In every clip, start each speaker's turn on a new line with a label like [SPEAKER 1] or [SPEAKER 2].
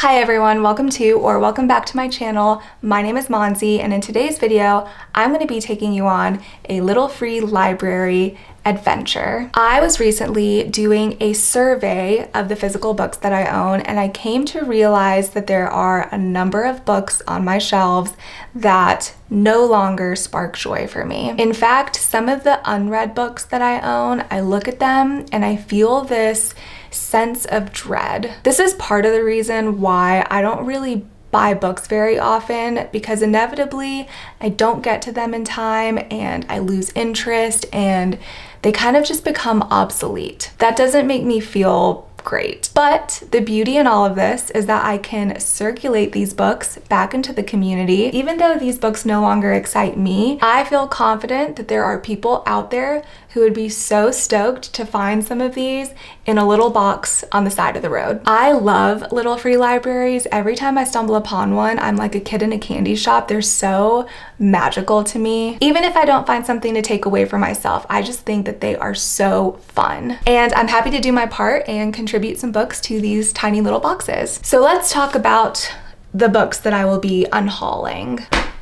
[SPEAKER 1] Hi everyone, welcome back to my channel. My name is MON-SEE, and in today's video, I'm going to be taking you on a little free library adventure. I was recently doing a survey of the physical books that I own, and I came to realize that there are a number of books on my shelves that no longer spark joy for me. In fact, some of the unread books that I own, I look at them and I feel this sense of dread. This is part of the reason why I don't really buy books very often, because inevitably I don't get to them in time and I lose interest and they kind of just become obsolete. That doesn't make me feel great. But the beauty in all of this is that I can circulate these books back into the community. Even though these books no longer excite me, I feel confident that there are people out there who would be so stoked to find some of these in a little box on the side of the road. I love little free libraries. Every time I stumble upon one, I'm like a kid in a candy shop. They're so magical to me. Even if I don't find something to take away for myself, I just think that they are so fun. And I'm happy to do my part and contribute some books to these tiny little boxes. So let's talk about the books that I will be unhauling.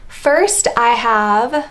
[SPEAKER 1] First, I have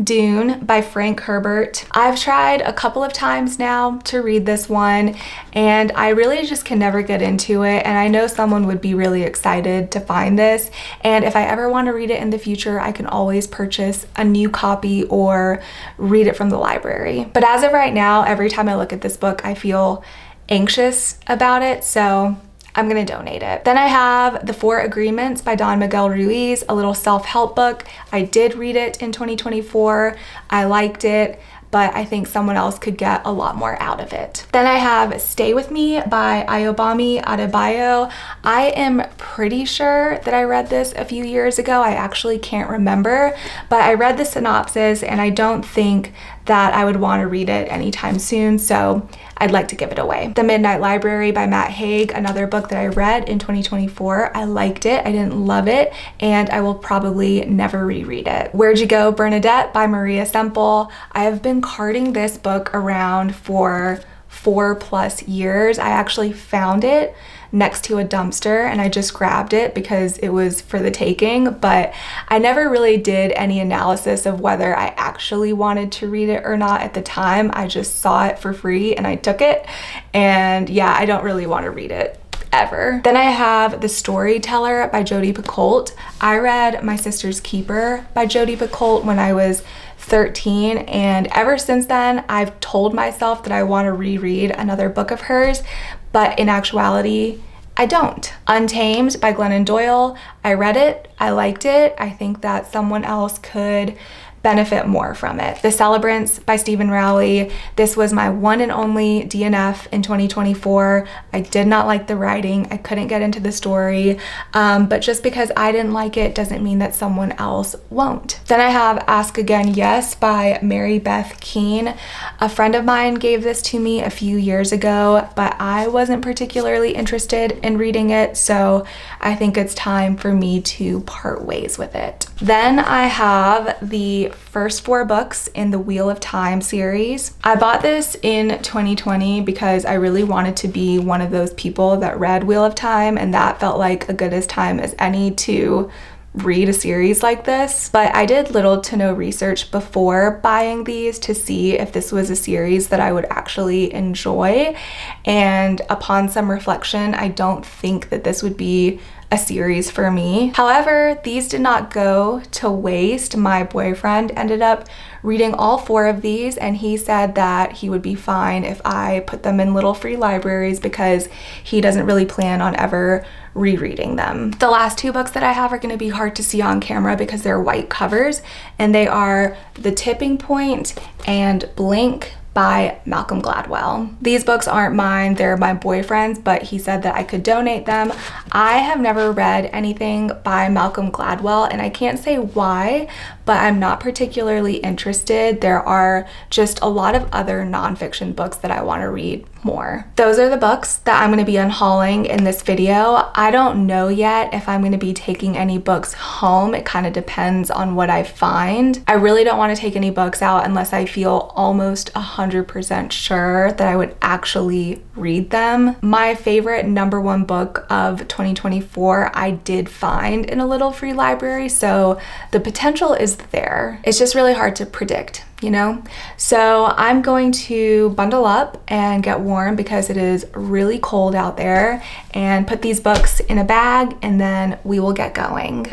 [SPEAKER 1] Dune by Frank Herbert. I've tried a couple of times now to read this one, and I really just can never get into it, and I know someone would be really excited to find this, and if I ever want to read it in the future, I can always purchase a new copy or read it from the library. But as of right now, every time I look at this book, I feel anxious about it, so I'm gonna donate it. Then I have The Four Agreements by Don Miguel Ruiz, a little self-help book. I did read it in 2024. I liked it, but I think someone else could get a lot more out of it. Then I have Stay With Me by Ayobami Adebayo. I am pretty sure that I read this a few years ago. I actually can't remember, but I read the synopsis and I don't think that I would want to read it anytime soon, so I'd like to give it away. The Midnight Library by Matt Haig, another book that I read in 2024. I liked it, I didn't love it, and I will probably never reread it. Where'd You Go, Bernadette by Maria Semple. I have been carting this book around for 4+ years. I actually found it next to a dumpster and I just grabbed it because it was for the taking, but I never really did any analysis of whether I actually wanted to read it or not at the time. I just saw it for free and I took it, and yeah, I don't really want to read it ever. Then I have The Storyteller by Jodi Picoult. I read My Sister's Keeper by Jodi Picoult when I was 13, and ever since then I've told myself that I want to reread another book of hers, but in actuality I don't. Untamed by Glennon Doyle. I read it, I liked it. I think that someone else could benefit more from it. The Celebrants by Stephen Rowley. This was my one and only DNF in 2024. I did not like the writing. I couldn't get into the story, but just because I didn't like it doesn't mean that someone else won't. Then I have Ask Again Yes by Mary Beth Keane. A friend of mine gave this to me a few years ago, but I wasn't particularly interested in reading it, so I think it's time for me to part ways with it. Then I have the first 4 books in the Wheel of Time series. I bought this in 2020 because I really wanted to be one of those people that read Wheel of Time, and that felt like a good as time as any to read a series like this. But I did little to no research before buying these to see if this was a series that I would actually enjoy, and upon some reflection, I don't think that this would be a series for me. However, these did not go to waste. My boyfriend ended up reading all 4 of these, and he said that he would be fine if I put them in little free libraries because he doesn't really plan on ever rereading them. The last 2 books that I have are going to be hard to see on camera because they're white covers, and they are The Tipping Point and Blink by Malcolm Gladwell. These books aren't mine, they're my boyfriend's, but he said that I could donate them. I have never read anything by Malcolm Gladwell, and I can't say why, but I'm not particularly interested. There are just a lot of other nonfiction books that I want to read more. Those are the books that I'm going to be unhauling in this video. I don't know yet if I'm going to be taking any books home. It kind of depends on what I find. I really don't want to take any books out unless I feel almost 100 100% sure that I would actually read them. My favorite #1 book of 2024 I did find in a little free library, so the potential is there. It's just really hard to predict, you know? So I'm going to bundle up and get warm because it is really cold out there, and put these books in a bag, and then we will get going.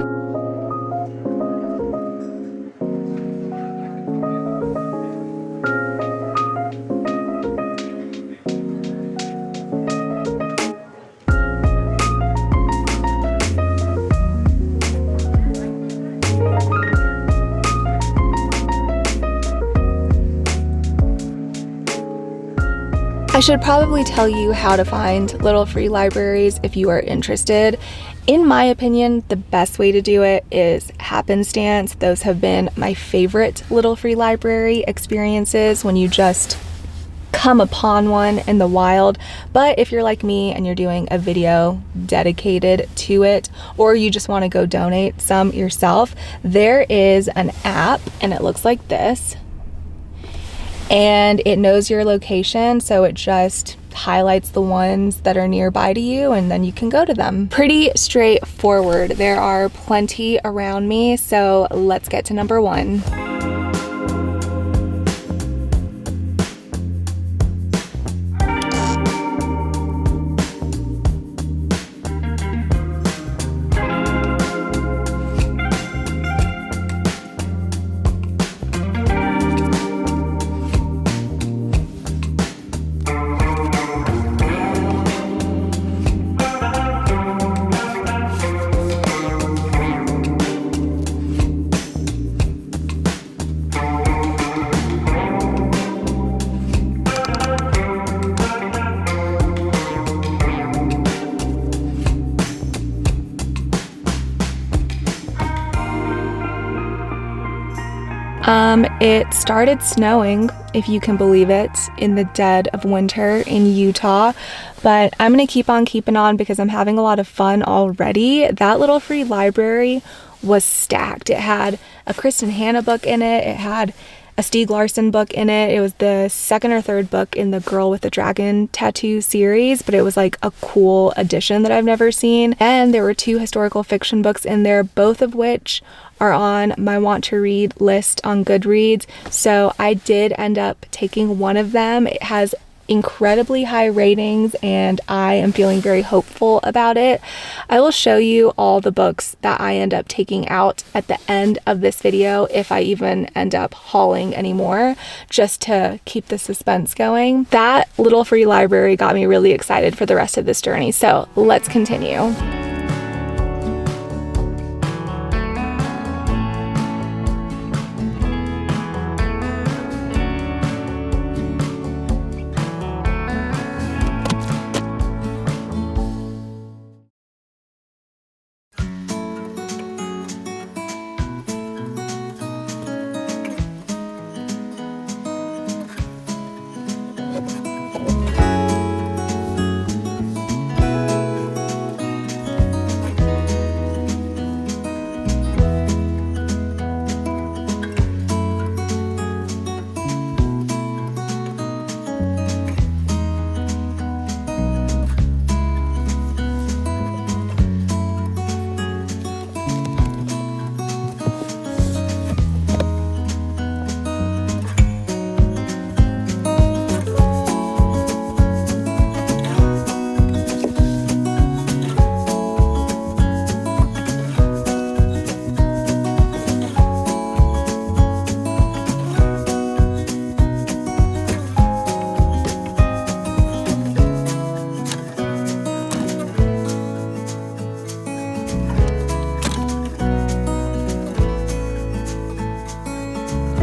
[SPEAKER 1] I should probably tell you how to find little free libraries if you are interested. In my opinion, the best way to do it is happenstance. Those have been my favorite little free library experiences, when you just come upon one in the wild. But if you're like me and you're doing a video dedicated to it, or you just want to go donate some yourself, there is an app and it looks like this. And it knows your location, so it just highlights the ones that are nearby to you, and then you can go to them. Pretty straightforward. There are plenty around me, so let's get to #1. It started snowing, if you can believe it, in the dead of winter in Utah, but I'm gonna keep on keeping on because I'm having a lot of fun already. That little free library was stacked. It had a Kristen Hanna book in it. It had a Stieg Larsson book in it. It was the second or third book in the Girl with the Dragon Tattoo series, but it was like a cool addition that I've never seen. And there were 2 historical fiction books in there, both of which are on my want to read list on Goodreads. So I did end up taking one of them. It has incredibly high ratings and I am feeling very hopeful about it. I will show you all the books that I end up taking out at the end of this video, if I even end up hauling anymore, just to keep the suspense going. That little free library got me really excited for the rest of this journey, so let's continue.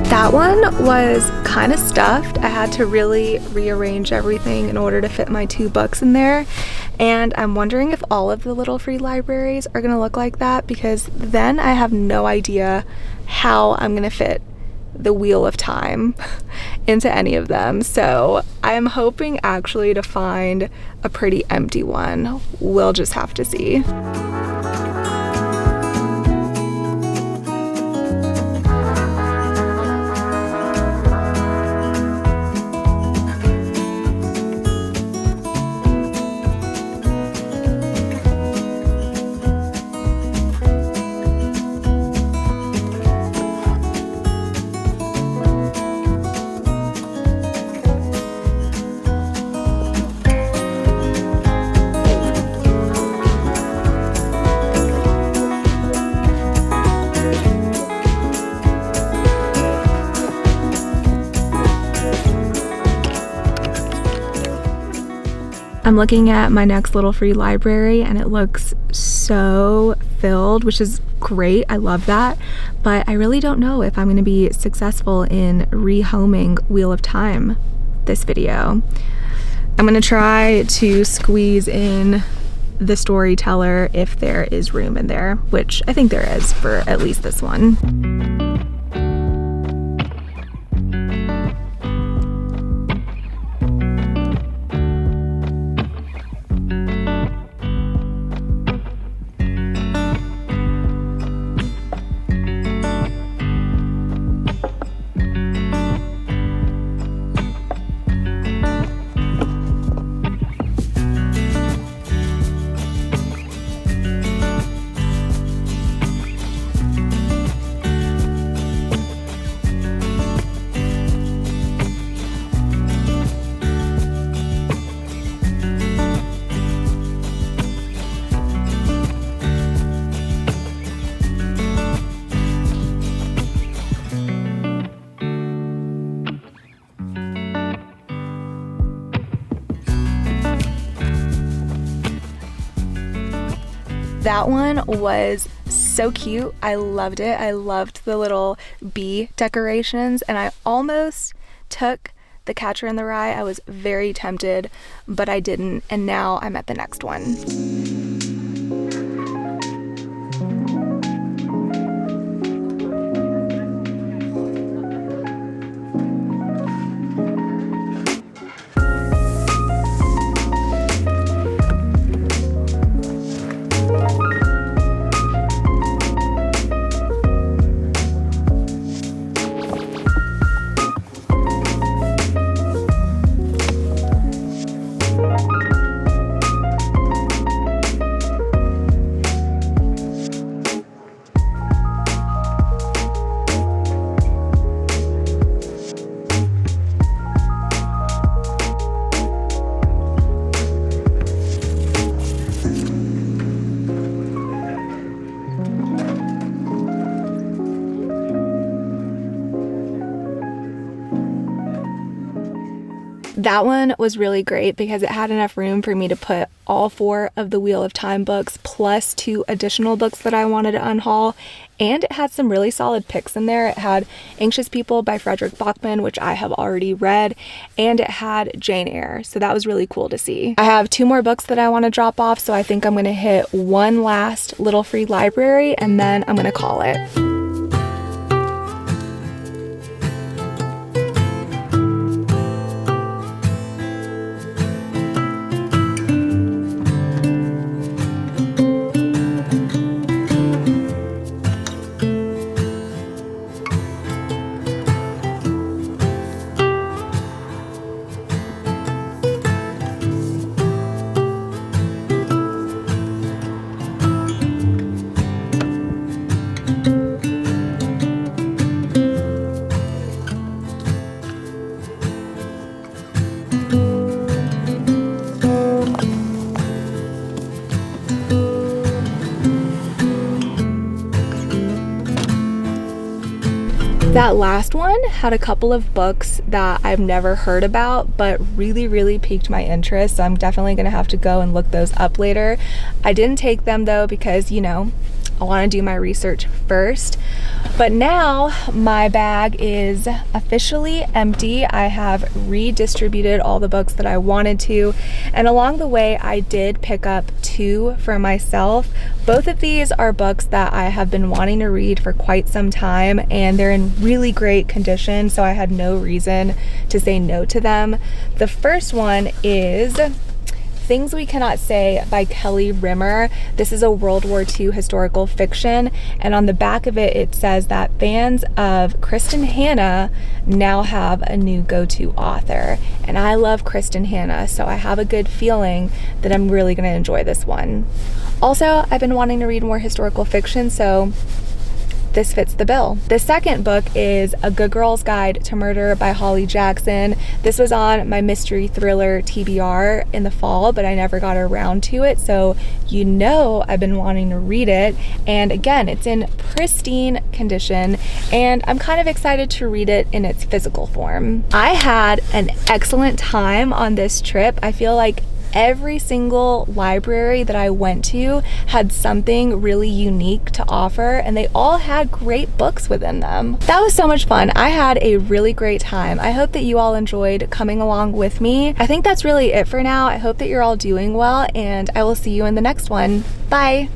[SPEAKER 1] That one was kind of stuffed. I had to really rearrange everything in order to fit my 2 books in there. And I'm wondering if all of the little free libraries are gonna look like that, because then I have no idea how I'm gonna fit the Wheel of Time into any of them. So I'm hoping actually to find a pretty empty one. We'll just have to see. I'm looking at my next little free library and it looks so filled, which is great. I love that. But I really don't know if I'm going to be successful in rehoming Wheel of Time this video. I'm going to try to squeeze in the storyteller if there is room in there, which I think there is for at least this one. That one was so cute. I loved it. I loved the little bee decorations, and I almost took the Catcher in the Rye. I was very tempted, but I didn't, and now I'm at the next one. That one was really great because it had enough room for me to put all 4 of the Wheel of Time books plus 2 additional books that I wanted to unhaul, and it had some really solid picks in there. It had Anxious People by Frederick Bachman, which I have already read, and it had Jane Eyre, so that was really cool to see. I have 2 more books that I want to drop off, so I think I'm going to hit one last little free library and then I'm going to call it. That last one had a couple of books that I've never heard about, but really piqued my interest, so I'm definitely gonna have to go and look those up later. I didn't take them though because, you know, I want to do my research first. But now my bag is officially empty. I have redistributed all the books that I wanted to, and along the way I did pick up 2 for myself. Both of these are books that I have been wanting to read for quite some time, and they're in really great condition, so I had no reason to say no to them. The first one is Things We Cannot Say by Kelly Rimmer. This is a World War II historical fiction, and on the back of it, it says that fans of Kristen Hanna now have a new go-to author. And I love Kristen Hanna, so I have a good feeling that I'm really going to enjoy this one. Also, I've been wanting to read more historical fiction, so this fits the bill. The second book is A Good Girl's Guide to Murder by Holly Jackson. This was on my mystery thriller TBR in the fall, but I never got around to it, so you know I've been wanting to read it. And again, it's in pristine condition, and I'm kind of excited to read it in its physical form. I had an excellent time on this trip. I feel like every single library that I went to had something really unique to offer, and they all had great books within them. That was so much fun. I had a really great time. I hope that you all enjoyed coming along with me. I think that's really it for now. I hope that you're all doing well, and I will see you in the next one. Bye!